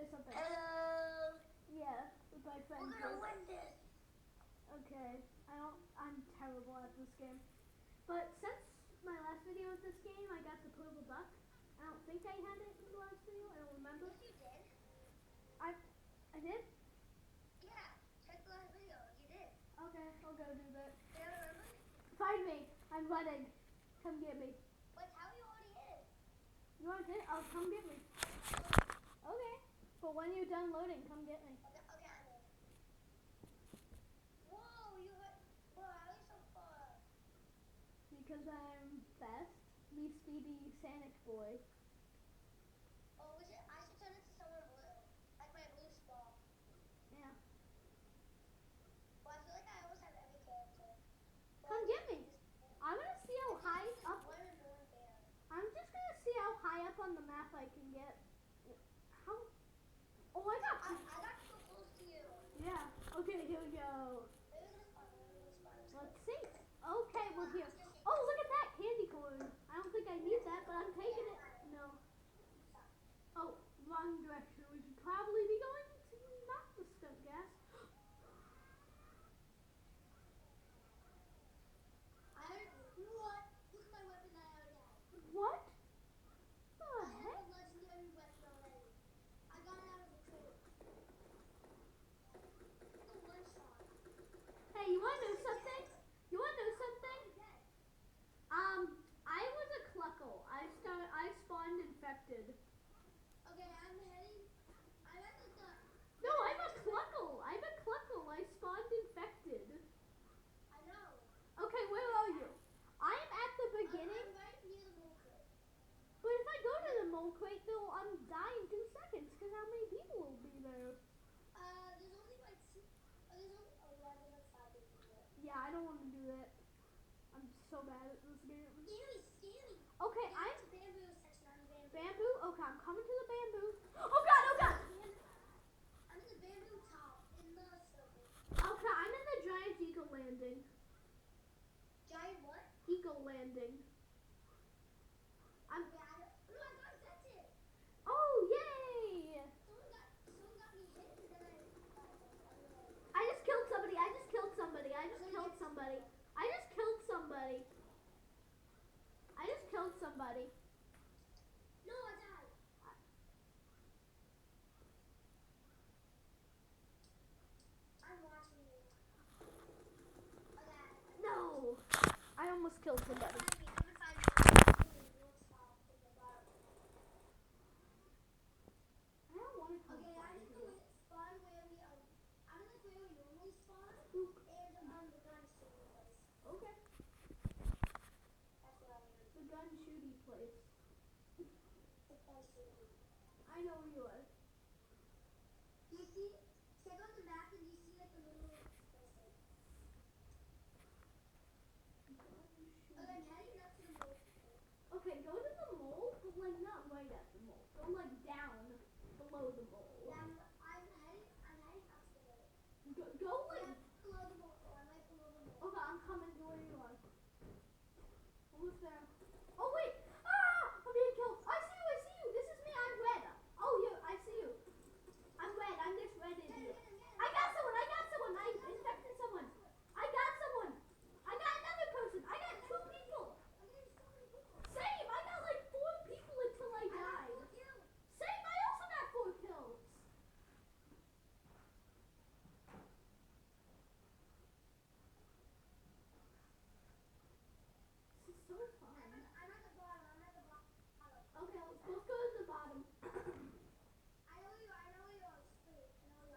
say something. Hello. Yeah, with my friends. We're gonna win this. Okay, I'm terrible at this game. But since my last video with this game, I got the purple duck. I don't think I had it in the last video. I don't remember. Yes, you did. I did? Yeah, check the last video. You did. Okay, I'll go do that. You don't remember? Find me. I'm running. Come get me. But how you already in? You want it? Oh, come get me. Okay. But when you're done loading, come get me. Okay, I'm in. Whoa, you hurt. Bro, how are you so far? Because I'm fast. Me speedy Sonic boy. Oh, I should turn it to someone blue. Like my blue ball. Yeah. Well, I feel like I almost have every character. Come get me. I'm gonna see how high up. I'm just gonna see how high up on the map I can get. How? Oh, I got so close to you. Yeah. Okay, here we go. Let's see. Okay, we're here. Oh, look at that candy corn. I don't think I need that, but I'm taking it. No. Oh, wrong direction. We should probably be going to not the skunk gas. What? Look at my weapon that I already have. What? The I heck? have a legendary weapon already. I got it out of the crate. It's a one shot. Hey, you wanna know something? You wanna know something? I was a cluckle. I spawned infected. Okay, I'm heading. I'm at the duck. No, I'm a cluckle. I spawned infected. I know. Okay, where are you? I'm at the beginning. I'm right near the mole crate. But if I go to the mole crate, though, I'm dying in 2 seconds. Because how many people will be there? There's only like there's only 11 or 5 people there. Yeah, I don't want to do that. I'm so bad at this game. Scary. Okay, I'm in the bamboo section. I'm in bamboo. Bamboo? Okay, I'm coming to the bamboo. Oh god, oh god! I'm in the bamboo top in the circle. Okay, I'm in the giant eagle landing. Giant what? Eagle landing. Oh my god, infected. Oh, yay! Someone got me hit and then I just killed somebody. I just killed somebody. I just killed somebody. No, I died. I'm watching you. Okay. No! I almost killed somebody. Come and find me. I don't want to come. Okay, I need to spawn where we are. I'm like where we normally spawn. Oop. And the gun shooting place. Okay. That's what I mean. The gun shooty place. The gun shooting. I know where you are. Do you see? Check out the map and you see like the little person. Okay, I'm heading up to the mole. Okay, go to the mole, but like not right at the mole. Go like down below the mole. Yeah, I'm heading up to the mole. Go like Below the mole. Oh, I'm right below the mole. Okay, I'm coming to where you are. Almost there. Oh wait! Ah! I'm being killed. I see you. This is me. I'm red. Oh, I see you. I'm red. I'm this red idiot. I got someone. I infected someone. I got someone. I got another person. I got 2 people. I'm getting so many people. Same. I got like 4 people until I died. Same. I also got 4 kills. This is so fun. I'm at the bottom. Okay, let's go to the bottom. I know you are.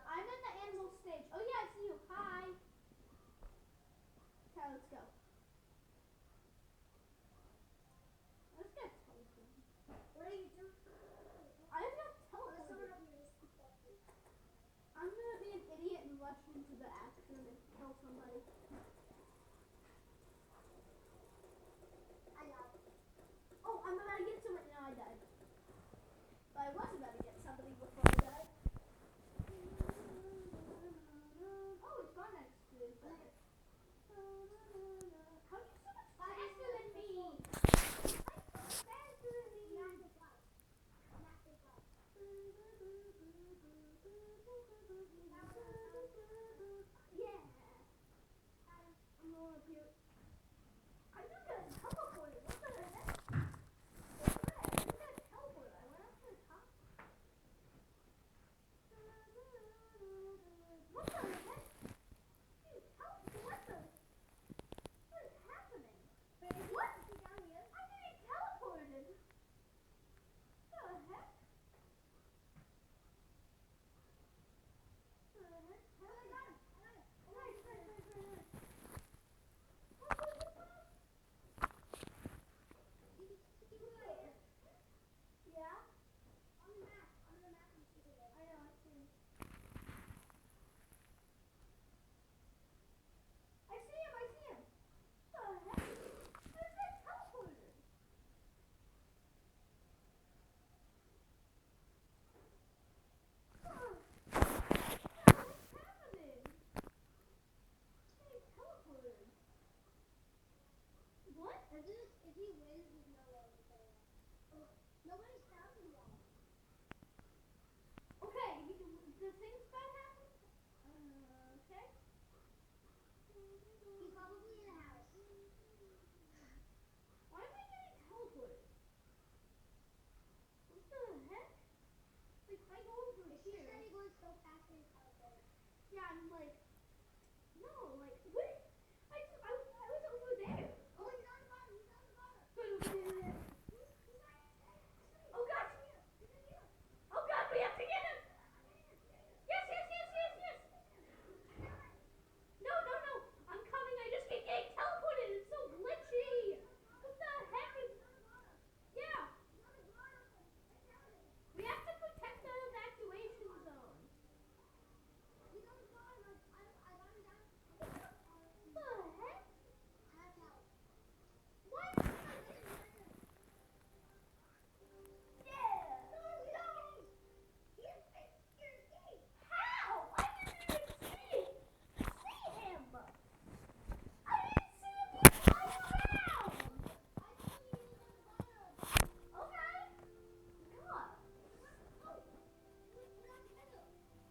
I'm in the animal stage. Oh yeah, I see you. Hi. Okay, let's go. Let's get telephone. What are you doing? I just got telephone. I'm gonna be an idiot and rush into the action and kill somebody. I got it. Oh, I'm about to get someone. No, I died. But I was about to get somebody before I died. Oh, it's gone next to it. How are you so much faster than me? Faster than me. If he wins, there's no way to play that. Oh, nobody's found him yet. Okay, the thing's about to happen. Okay. He's probably in the house. Why am I getting teleported? What the heck? Like, if I go over It's just here. that he goes so fast and teleported. Yeah, I'm like, no, like, wait. I was over there. Oh, he's on the bottom. He's on the bottom. Oh gosh. Oh god, we have to get him. Yes. No. I'm coming. I just keep getting teleported. It's so glitchy. What the heck is? Yeah. We have to protect the evacuation zone. He's on the bottom. I got him down. What the heck? I have help. What? How? I didn't even see him. I didn't see him fly around. Okay. God.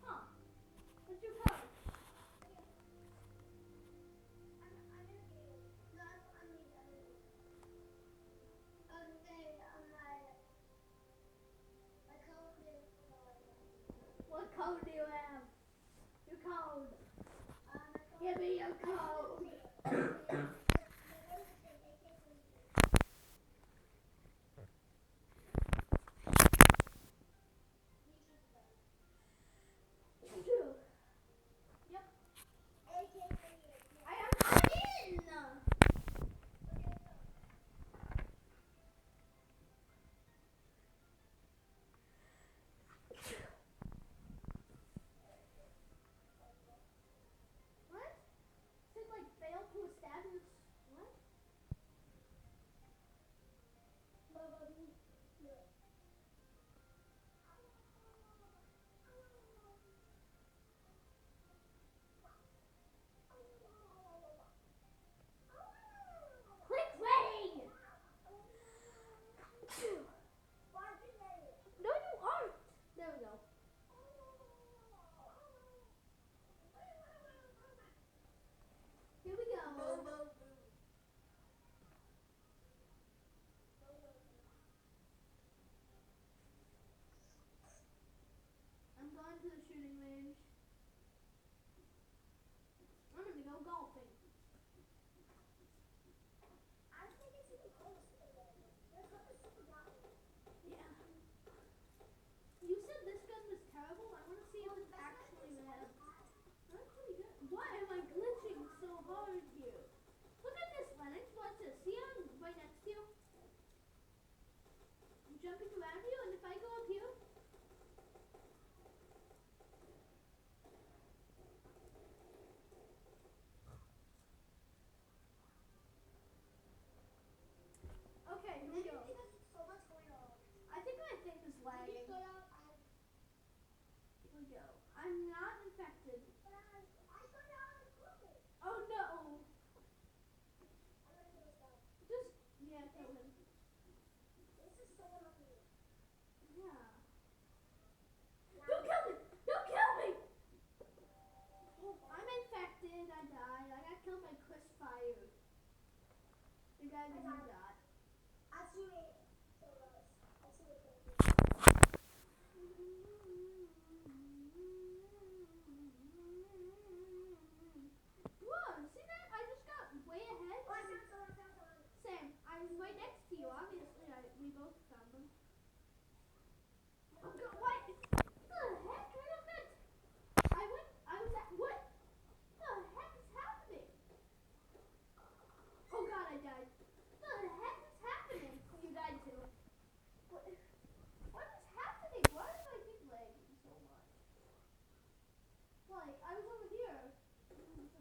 Huh. What's your code? What code do you have? Your code. Give me your code. Yep. I am coming in. What? Said like fail to establish what? Click ready. No, you aren't. There we go. Here we go. I'm going to the shooting range. I'm gonna go golfing. Yeah. You said this gun was terrible. I want to see if it's actually bad. That's pretty good. Why am I glitching so hard here? Look at this, Lennox. Watch this. See I'm right next to you? I'm jumping around you, and if I go up here. Okay, here we go. I think my thing is lagging. Here we go. I'm not infected. Oh no. Just, yeah, kill him. Yeah. Don't kill me! Don't kill me! I'm infected. I died. I got killed by Chris Fire. The guy that you got. Whoa, see that? I just got way ahead. Same. I'm right next to you, obviously. We both found them. Oh, God, what? The heck? I was at, what? The heck is happening? Oh God, I died. The heck is happening? You died too. What is happening? Why does my thing lagging so much? Like, I was over here,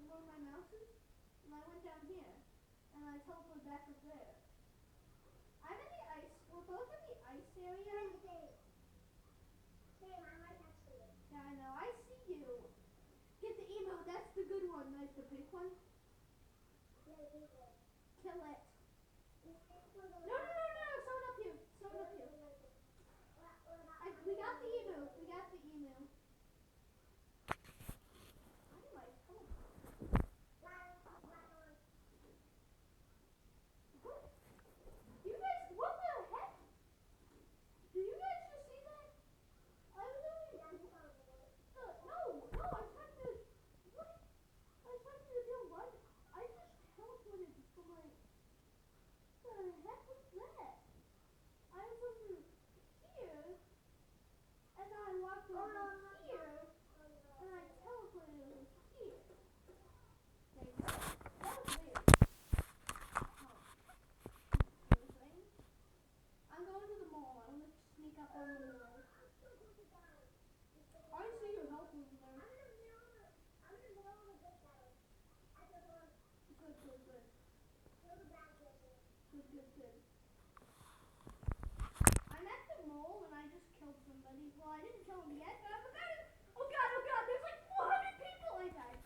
where my mouse is, and I went down here, and I teleported back up there. I'm in the ice, we're both in the ice area. Yeah, I know, I see you. Get the emo, that's the good one, like the pink one. Kill it. No, no, no, no, no. Someone up here. Someone up here. We got the emu. We got the emu. Anyway, come on. What? You guys, what the heck? Do you guys just see that? I was only. No, no, I'm trying to. What? I was trying to do what? I just teleported from like. What the heck was that? I was over here, and I walked over here, and I teleported over here. Okay, that was weird. I'm going to the mall. I'm gonna sneak up on the mall. I see your help over there. Good, good, good. Good, good, good. I'm at the mall and I just killed somebody. Well, I didn't kill him yet, but I'm about to. Oh god, there's like 400 people. I died.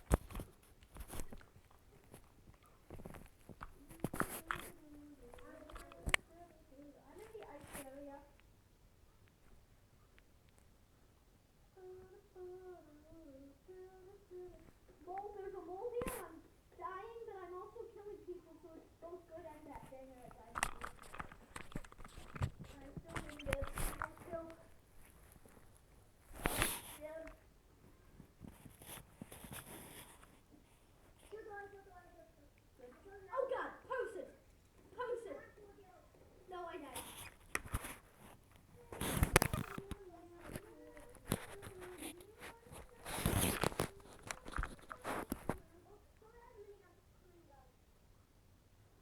I'm in the ice area. Mole, there's a mole here. I'm dying, but I'm also killing people, so it's both good and bad. Dang it, I died. I still didn't get a single kill. Yeah. Oh god, person! Person! No, I died.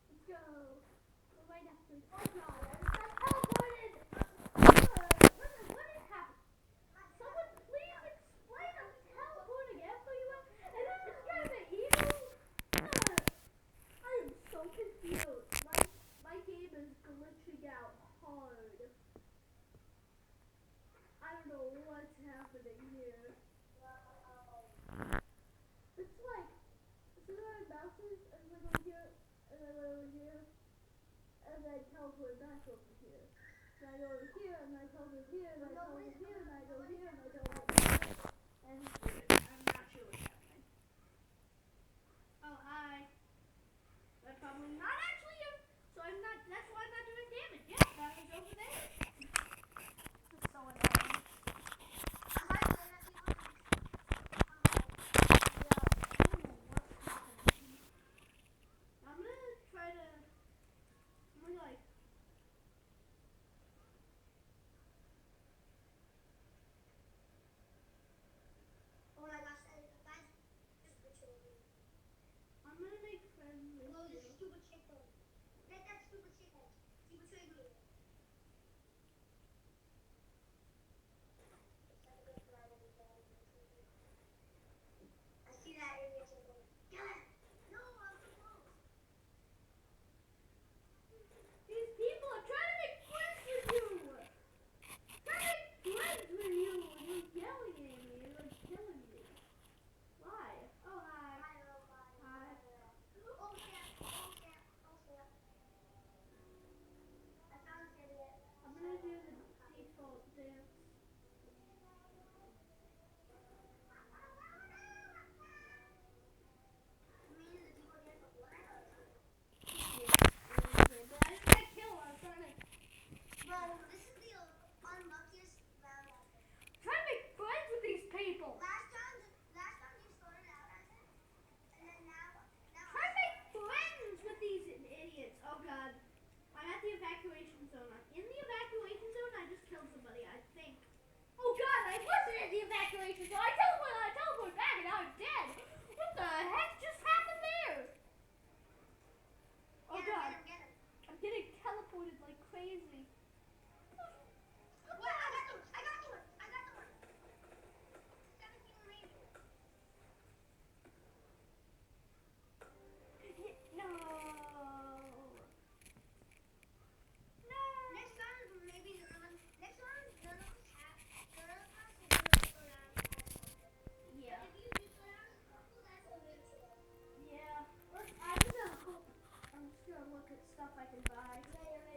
Let's go. We're right after. Oh god, I just got teleported! What is happening? Someone please explain. I'm teleporting everywhere, and then this guy's an evil. I am so confused. My game is glitching out hard. I don't know what's happening here. It's like, see where my mouse is? And then over here, and then over here, and then teleport back over here. And I go over here, and I teleport here, and I teleport here, and I go here, and I teleport here. And I'm not sure what's happening. Oh, hi. That's probably not actually you. So I'm not, that's why I'm not doing damage. Yeah, that was over there. That's so annoying. I'm gonna try to. I'm gonna like. Oh my gosh, guys, just betray me. I'm gonna make friends with No, you. this stupid chicken. Get that stupid chicken. He betrayed me. I see that area chicken. Kill it! No, I'm so close. These people are trying to make friends with you. Trying to make friends with you, and you're yelling at me. You're like killing me. Why? Oh hi. Hi. Oh snap! Oh snap! Oh snap! I found this idiot. I'm gonna do the default dance. But I didn't get killed. I was trying to. Bro, this is the unluckiest round ever. Trying to make friends with these people. Last time you started out as it, and then now. Try to make friends with these idiots. Oh god. I'm at the evacuation zone. I'm in the evacuation zone. I just killed somebody, I think. Oh god, I wasn't in the evacuation zone. I teleported back and now I'm dead. What the heck just happened there? Oh god. Get him. I'm getting teleported like crazy. Wait, I got the one. 17 remaining. No. No. Next time, maybe next time, none of us will do it around. Yeah. If you do it around, that's a good today. Yeah. I'm just gonna look at stuff I can buy. Later.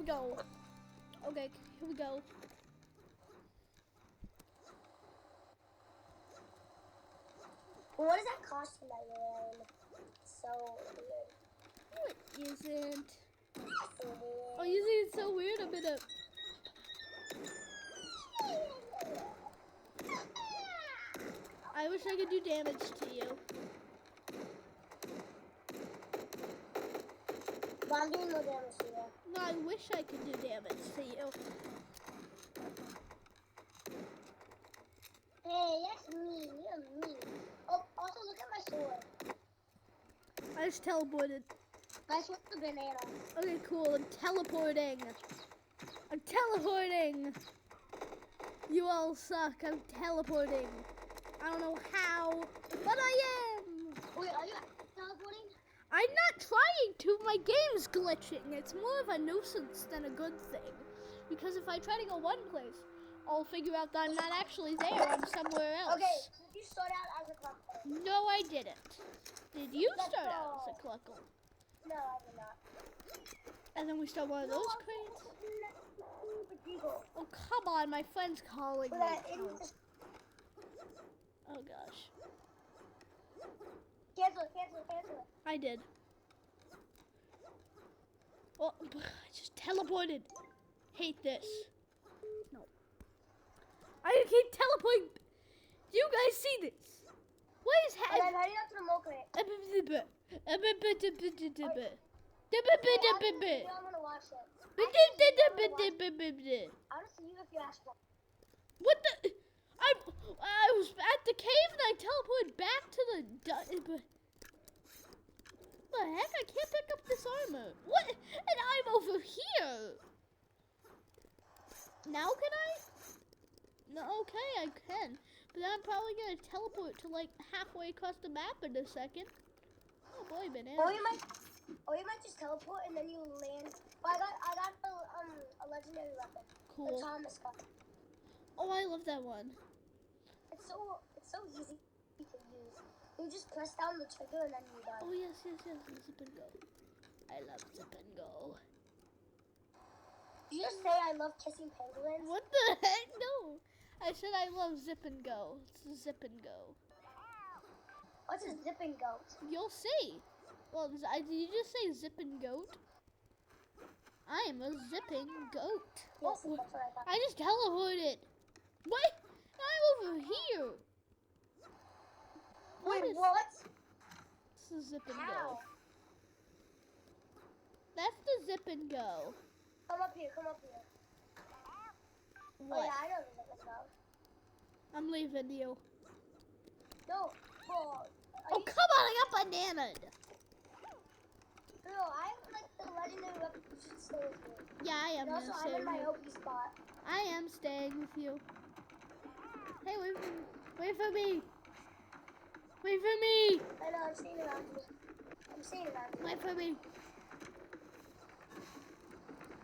we go. Okay, here we go. What is that costume that you're wearing? It's so weird. No, it isn't. Oh, you see, it's so weird. I'm in a... I wish I could do damage to you. But I'm doing no damage to you. No, I wish I could do damage to you. Hey, that's mean. You're mean. Oh, also look at my sword. I just teleported. My sword's a banana. Okay, cool. I'm teleporting. I'm teleporting. You all suck. I'm teleporting. I don't know how, but I am. Wait, are you teleporting? I'm not trying to. My game's glitching. It's more of a nuisance than a good thing. Because if I try to go one place, I'll figure out that I'm not actually there. I'm somewhere else. Okay, so you start out as a cluckle. No, I didn't. Did you Let's start out go. as a cluckle? No, I did not. And then we start one of those crates? Eagle. Oh, come on. My friend's calling me. Oh, gosh. Cancel it. I did. Oh, I just teleported. Hate this. No. I keep teleporting. Do you guys see this? What is I'm happening? heading up to the mole crate. I'm gonna watch it. I want to see you if you ask for. What the? I was at the cave and I teleported back to the. What the heck? I can't pick up this armor. What? And I'm over here. Now can I? No, okay, I can. But then I'm probably gonna teleport to like halfway across the map in a second. Oh boy, banana. Or you might just teleport and then you land. Oh, I got a legendary weapon. Cool. The Thomas gun. Oh, I love that one. It's so easy to use. You just press down the trigger and then you die. Oh yes, zip and go. I love zip and go. Did you just say I love kissing penguins? What the heck? No. I said I love zip and go. It's zip and go. What's a zipping goat? You'll see. Well, did you just say zip and goat? I am a zipping goat. Yes, that's what I thought. I just teleported. What? I'm over here. Wait, is- what? This is zip and How? go. That's the zip and go. Come up here. What? Oh yeah, I know the zip and go. I'm leaving you. No, bro. Oh, come on, I got bananaed. No, I have like the legendary weapon. You should stay with me. Yeah, I am And gonna also, stay I'm in with my you. OP spot. I am staying with you. Hey, wait for me. Wait for me. I know, I'm staying around you. Wait for me.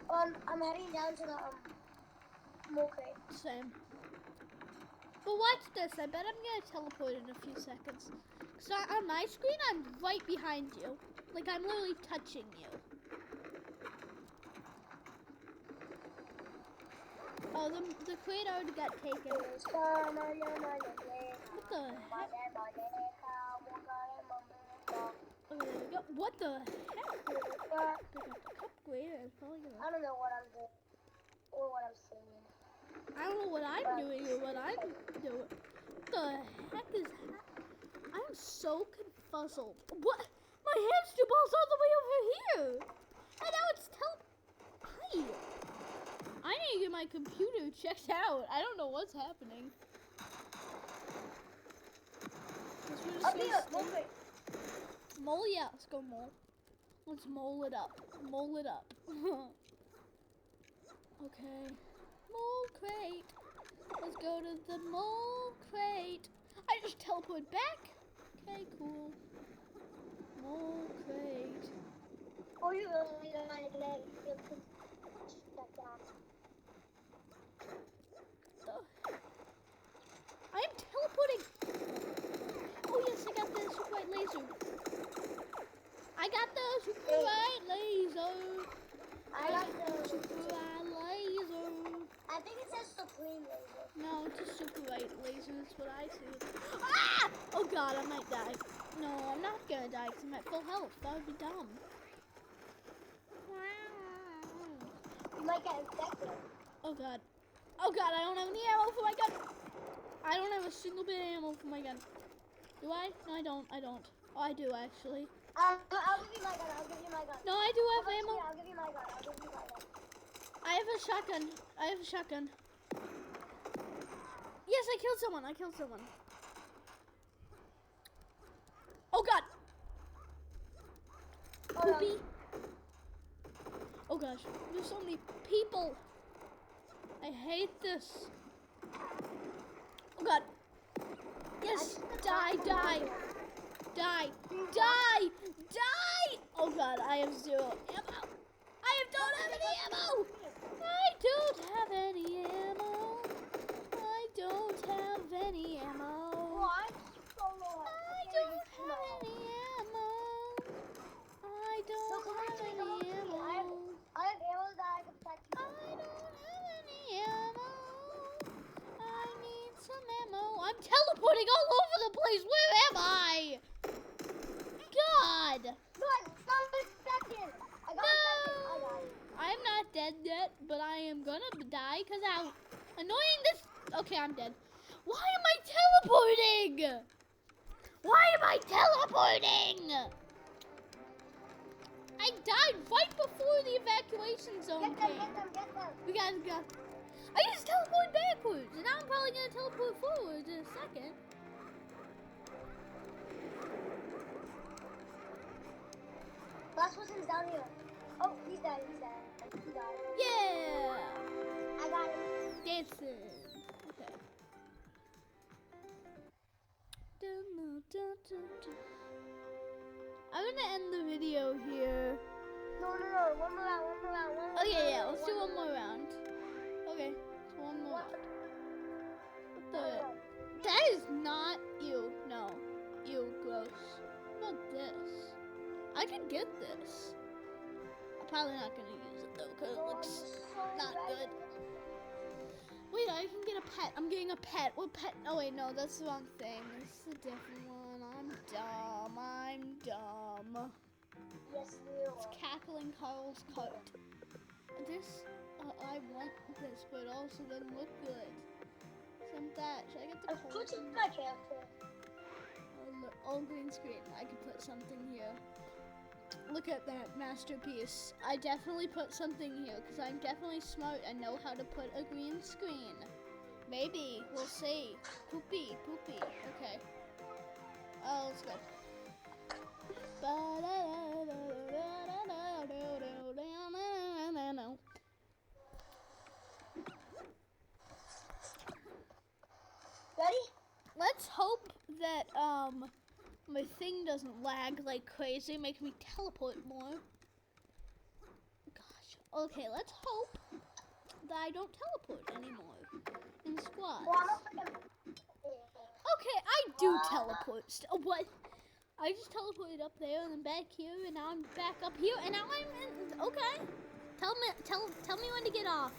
I'm heading down to the mole crate. Same. But watch this. I bet I'm gonna teleport in a few seconds. So on my screen, I'm right behind you. Like I'm literally touching you. Oh, the crate already got taken. What the heck? Oh, there we go. What the heck? Pick up the cup crate. It's probably gonna... I don't know what I'm doing or what I'm saying. I don't know what I'm doing or what I'm doing. What the heck is that? I'm so confuzzled. What? My hamster ball's all the way over here. And now it's Hi. I need to get my computer checked out. I don't know what's happening. Up here, mole crate. Mole, yeah. Let's go mole. Let's mole it up. Mole it up. Okay. Mole crate. Let's go to the mole crate. I just teleported back. Okay, cool. Mole crate. Oh, you really don't want to get I'm teleporting. Oh yes, I got the super white laser. I got the super white laser. I I got the Super laser. I think it says Supreme Laser. No, it's a super light laser. That's what I see. Ah! Oh God, I might die. No, I'm not gonna die because I'm at full health. That would be dumb. You might get infected. Oh God. Oh God, I don't have any ammo for my gun. I don't have a single bit of ammo for my gun. Do I? No, I don't. I don't. Oh, I do actually. I'll give you my gun. I'll give you my gun. No, I do have Come on, ammo. I'll give you my gun. I'll give you my gun. I have a shotgun. I have a shotgun. Yes, I killed someone. I killed someone. Oh God. Poopy. Oh gosh, there's so many people. I hate this. Oh God. Yes, die, die, die, die, die. Oh God, I have 0 ammo. Don't have any ammo. I don't have any ammo. I don't have any ammo. Well, I'm so low. I don't have any ammo. I don't have any ammo. I have arrows that I can protect you. I don't have any ammo. I need some ammo. I'm teleporting all over the place. Where am I? God. No, I got infected. I got infected. I died. I'm not dead yet, but I am gonna die because how annoying this. Okay, I'm dead. Why am I teleporting? Why am I teleporting? I died right before the evacuation zone came. Get them. We gotta go. I just teleported backwards, and now I'm probably gonna teleport forward in a second. Last person's down here. Oh, he's dead. He died. Yeah! I got him. Dancing. Okay. I'm gonna end the video here. No. One more round. Oh yeah. Let's do one more round. Okay, so one more round. What the? That is not you. No, you gross. What about this? I could get this. I'm probably not gonna use it though, cause it looks not good. Wait, I can get a pet. I'm getting a pet. What pet? Oh wait, no, that's the wrong thing. This is a different one. I'm dumb. Yes, you It's cackling Carl's cart. This, I want this, but it also doesn't look good. Some that. Should I get the I'm Carl? putting my character. Oh, green screen. I could put something here. Look at that masterpiece. I definitely put something here because I'm definitely smart and know how to put a green screen. Maybe. We'll see. Poopy. Okay. Oh, let's go. Ready? Let's hope that my thing doesn't lag like crazy, make me teleport more. Gosh. Okay, let's hope that I don't teleport anymore in squads. Okay, I do teleport. What? I just teleported up there and then back here, and now I'm back up here, and now I'm in. Okay. Tell me when to get off.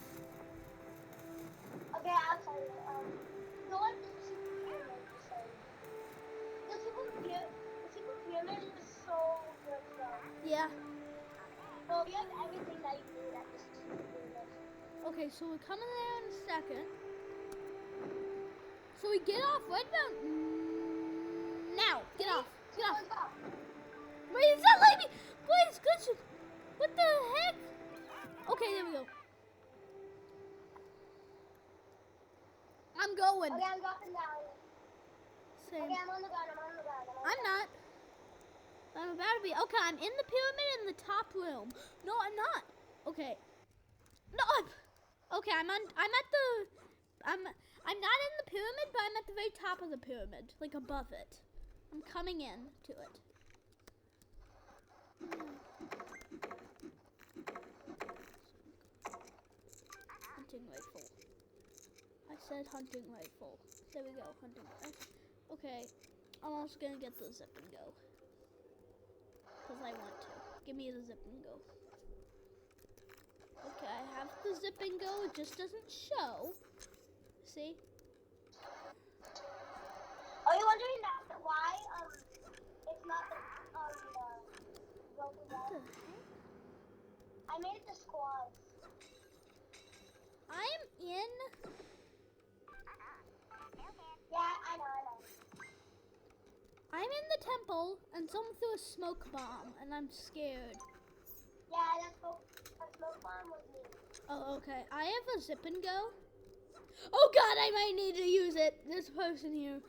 Okay, I'll tell you. The one the super pyramid is so good though. Yeah. So you have everything that you need at this super pyramid. Okay, so we're coming there in a second. So we get off right about now. Get off. Wait, it's not letting me. Wait, it's glitching. What the heck? Okay, there we go. I'm going. Okay, I'm dropping down. Same. Okay, I'm on the ground. I'm not. I'm about to be. Okay, I'm in the pyramid in the top room. No, I'm not. Okay. No. Okay, I'm not in the pyramid, but I'm at the very top of the pyramid, like above it. I'm coming in to it. Hunting rifle. I said hunting rifle. There we go, hunting rifle. Okay, I'm also gonna get the zip and go. Because I want to. Give me the zip and go. I have the zip and go, it just doesn't show. See? Are you wondering why it's not the broken What the wall? heck? I made it the squads. I'm in. Yeah, I know. I'm in the temple, and someone threw a smoke bomb, and I'm scared. Yeah, that smoke bomb was me. Oh, okay. I have a zip and go. Oh God, I might need to use it. There's a person here.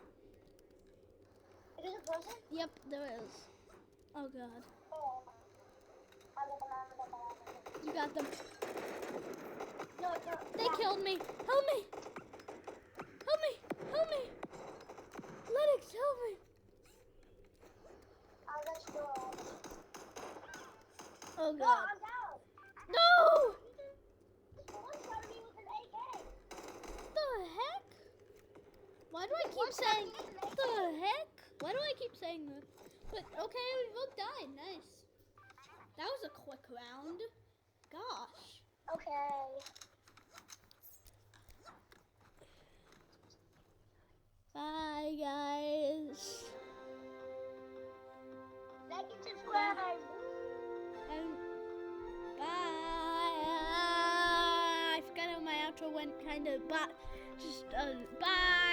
Is it a person? Yep, there is. Oh God. Oh. You got them. No. They killed me. Help me. Help me. Help me. Lennox, help me. I'll let you go. Oh No, God. I'm down. No! Someone shot me with an AK. The heck? Why do I keep saying the heck? Why do I keep saying that? But okay, we both died. Nice. That was a quick round. Gosh. Okay. Bye, guys. Like and subscribe. And bye. I forgot how my outro went, kind of, but just bye.